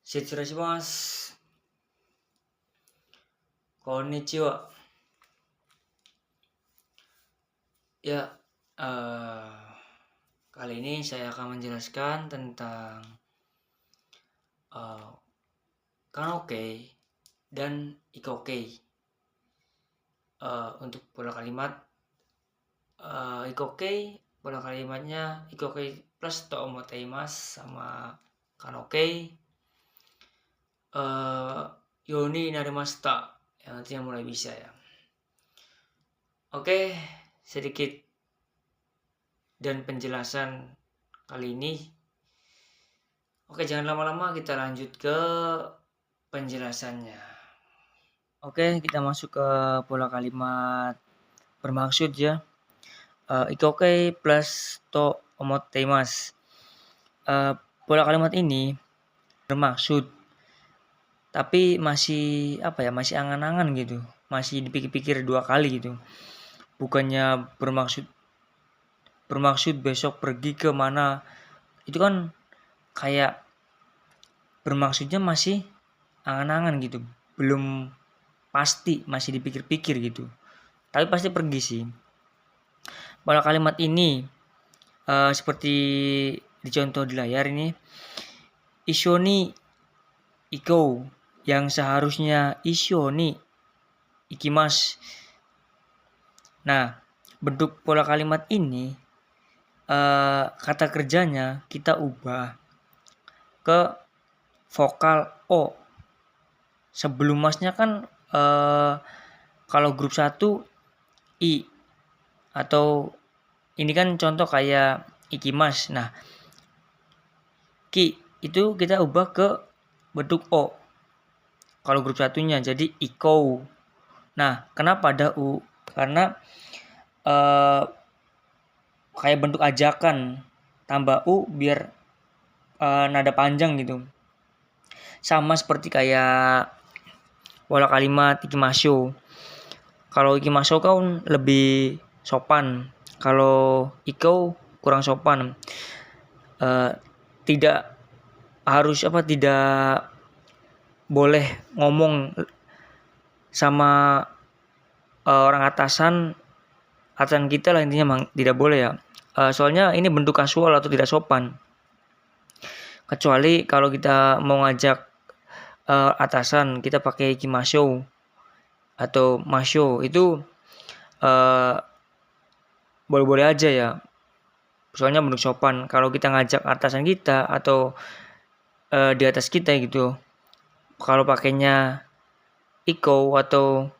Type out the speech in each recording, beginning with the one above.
失礼します。Konnichiwa. Ya, kali ini saya akan menjelaskan tentang uh, kanoke dan ikoke. Untuk pola kalimat ikoke, pola kalimatnya ikoke plus to omoteimasu sama kanoke yoni narimashita, yang artinya mulai bisa ya. Oke, sedikit dan penjelasan kali ini. Oke, jangan lama-lama, kita lanjut ke penjelasannya. Oke, kita masuk ke pola kalimat bermaksud ya. Ikoke plus to omoteimasu. Pola kalimat ini bermaksud, tapi masih masih angan-angan gitu, masih dipikir-pikir dua kali gitu. Bukannya bermaksud besok pergi ke mana, itu kan kayak bermaksudnya masih angan-angan gitu, belum pasti, masih dipikir-pikir gitu, tapi pasti pergi sih. Pola kalimat ini seperti dicontoh di layar ini, Ishoni ikou, yang seharusnya Ishoni ikimasu. Nah, bentuk pola kalimat ini kata kerjanya kita ubah ke vokal O. Sebelum masnya kan kalau grup 1 I, atau ini kan contoh kayak ikimasu. Nah, ki itu kita ubah ke bentuk O kalau grup satunya, jadi ikou. Nah, kenapa ada U? Karena kayak bentuk ajakan, tambah U biar nada panjang gitu. Sama seperti kayak pola kalimat ikimasho. Kalau ikimasho kan lebih sopan, kalau ikou kurang sopan. Tidak harus tidak boleh ngomong sama orang atasan kita lah, intinya tidak boleh ya. Soalnya ini bentuk kasual atau tidak sopan. Kecuali kalau kita mau ngajak atasan, kita pakai ikimasho atau masho, itu boleh-boleh aja ya. Soalnya bentuk sopan. Kalau kita ngajak atasan kita atau di atas kita gitu, kalau pakainya ikou atau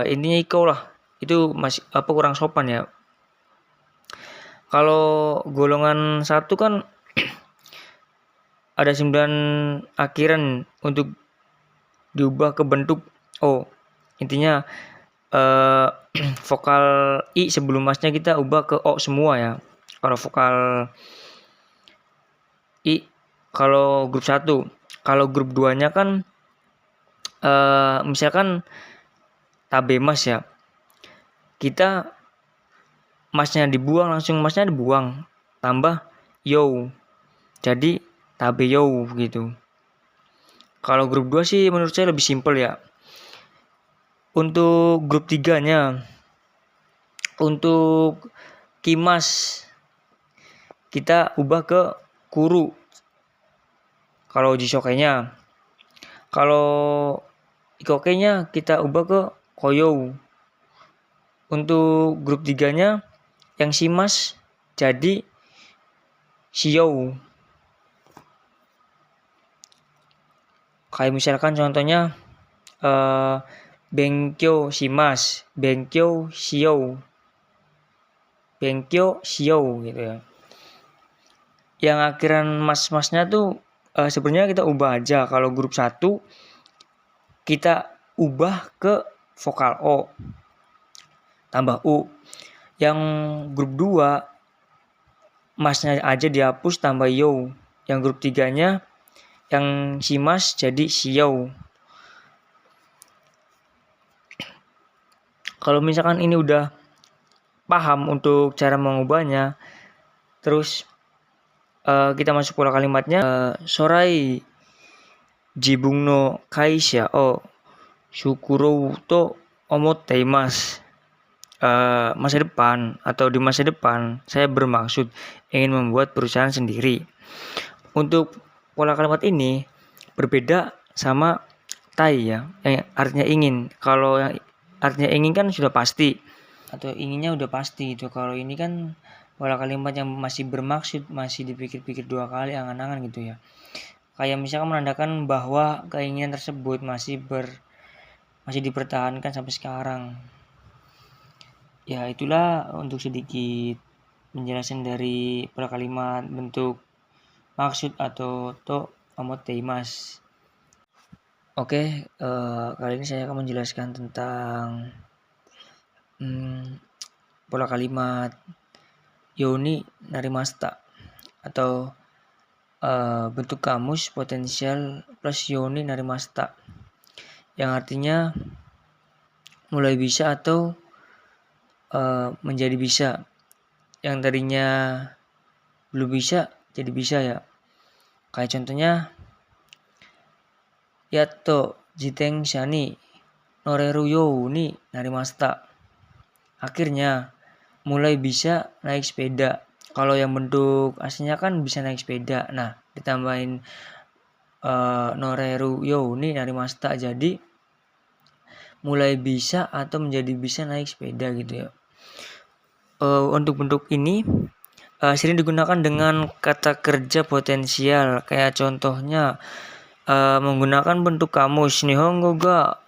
intinya ikou lah, itu masih kurang sopan ya. Kalau golongan 1 kan ada 9 akhiran untuk diubah ke bentuk O. Intinya vokal I sebelum masnya kita ubah ke O semua ya. Kalau vokal I kalau grup 1. Kalau grup 2-nya kan misalkan tabemas ya. Kita masnya dibuang, langsung masnya dibuang, tambah yo, jadi tabeyo gitu. Kalau grup 2 sih menurut saya lebih simpel ya. Untuk grup 3-nya, untuk kimas kita ubah ke kuru kalau jisokenya. Kalau ikokenya kita ubah ke koyo. Untuk grup 3-nya yang shimas jadi shio. Kayak misalkan contohnya benkyo shimas, benkyo shio, benkyo shio gitu ya. Yang akhiran mas-masnya tuh sebenarnya kita ubah aja. Kalau grup 1 kita ubah ke vokal O tambah U. Yang grup 2 masnya aja dihapus tambah yo. Yang grup 3-nya yang shimas jadi shio. Kalau misalkan ini udah paham untuk cara mengubahnya, terus kita masuk pola kalimatnya. Sorai jibung no kaisha o shukurou to omotteimasu. Masa depan atau di masa depan saya bermaksud ingin membuat perusahaan sendiri. Untuk pola kalimat ini berbeda sama tai ya, yang artinya ingin. Kalau yang artinya ingin kan sudah pasti atau inginnya udah pasti gitu. Kalau ini kan pola kalimat yang masih bermaksud, masih dipikir-pikir dua kali, angan-angan gitu ya. Kayak misalkan menandakan bahwa keinginan tersebut masih dipertahankan sampai sekarang. Ya itulah untuk sedikit penjelasan dari pola kalimat bentuk maksud atau to omotteimasu. Oke, kali ini saya akan menjelaskan tentang pola kalimat yoni narimashita atau bentuk kamus potensial plus yoni narimashita yang artinya mulai bisa atau menjadi bisa, yang tadinya belum bisa jadi bisa ya. Kayak contohnya yatto jitensha ni noreru you ni narimashita. Akhirnya mulai bisa naik sepeda. Kalau yang bentuk aslinya kan bisa naik sepeda. Nah, ditambahin noreru you ni narimashita, jadi mulai bisa atau menjadi bisa naik sepeda gitu ya. Untuk bentuk ini sering digunakan dengan kata kerja potensial, kayak contohnya menggunakan bentuk kamus Nihongo ga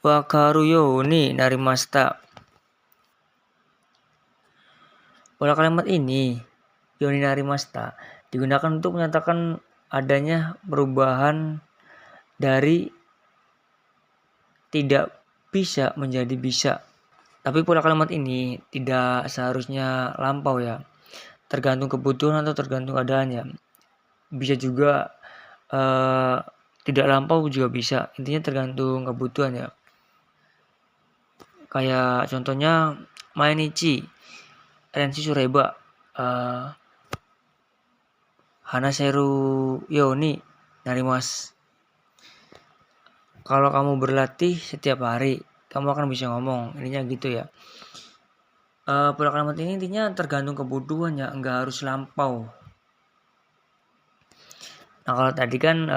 wakaru you ni narimashita. Pola kalimat ini yoni narimashita digunakan untuk menyatakan adanya perubahan dari tidak bisa menjadi bisa. Tapi pola kalimat ini tidak seharusnya lampau ya. Tergantung kebutuhan atau tergantung keadaannya. Bisa juga tidak lampau juga bisa. Intinya tergantung kebutuhan ya. Kayak contohnya mainichi renshi sureba hanaseru yo ni narimasu. Kalau kamu berlatih setiap hari, kamu akan bisa ngomong. Intinya gitu ya. Pola kalimat ini intinya tergantung kebutuhan ya, enggak harus lampau. Nah, kalau tadi kan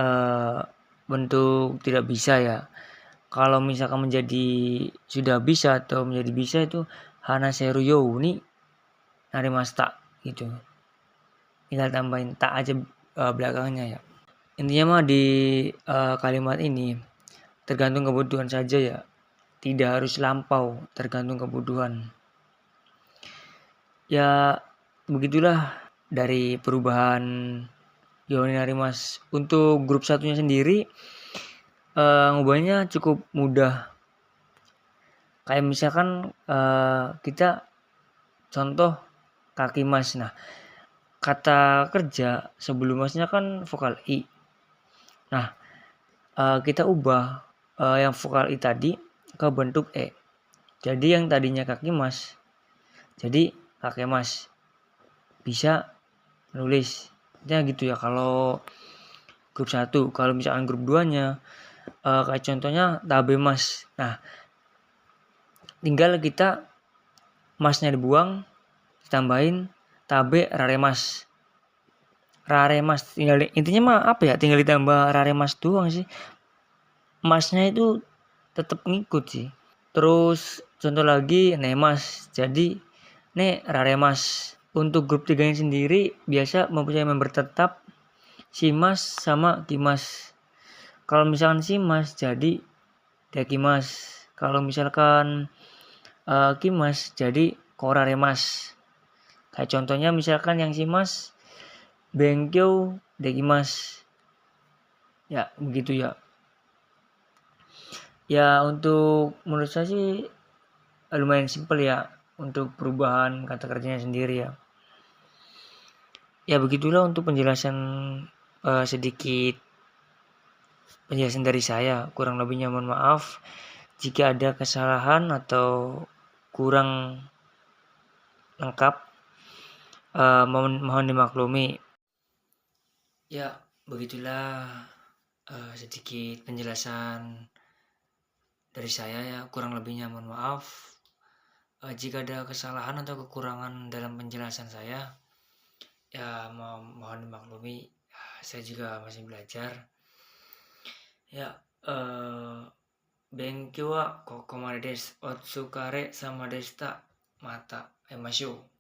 bentuk tidak bisa ya. Kalau misalkan menjadi sudah bisa atau menjadi bisa itu hanaseru yo ni narimashita gitu. Tinggal tambahin tak aja belakangnya ya. Intinya mah di kalimat ini tergantung kebutuhan saja ya. Tidak harus lampau, tergantung kebutuhan. Ya begitulah dari perubahan yoni narimasu. Untuk grup satunya sendiri ngubahnya cukup mudah. Kayak misalkan kita contoh kaki mas. Nah, kata kerja sebelum masnya kan vokal i. Nah, kita ubah yang vokal i tadi ke bentuk e. Jadi yang tadinya kaki mas jadi kakek mas. Bisa menulis. Ya gitu ya kalau grup 1. Kalau misalkan grup 2-nya kayak contohnya tabe mas. Nah, tinggal kita masnya dibuang, ditambahin tabe raremas. Raremas tinggal intinya mah apa ya? Tinggal ditambah raremas doang sih. Masnya itu tetap ngikut sih. Terus contoh lagi nemas. Jadi ne raremas. Untuk grup 3-nya sendiri biasa mempunyai member tetap Shimas sama Kimas. Kalau misalkan Shimas jadi Dekimas. Kalau misalkan Kimas jadi Koraremas. Kayak contohnya misalkan yang Shimas Benkyo Dekimas. Ya begitu ya. Ya untuk menurut saya sih lumayan simpel ya untuk perubahan kata kerjanya sendiri ya. Ya begitulah untuk penjelasan sedikit penjelasan dari saya. Kurang lebihnya mohon maaf jika ada kesalahan atau kurang lengkap. Mohon dimaklumi. Ya, begitulah sedikit penjelasan dari saya ya, kurang lebihnya mohon maaf. Jika ada kesalahan atau kekurangan dalam penjelasan saya, ya mohon dimaklumi. Saya juga masih belajar. Ya, Benki wa kokomade desu. Otsukare sama desta. Mata. Emasyo.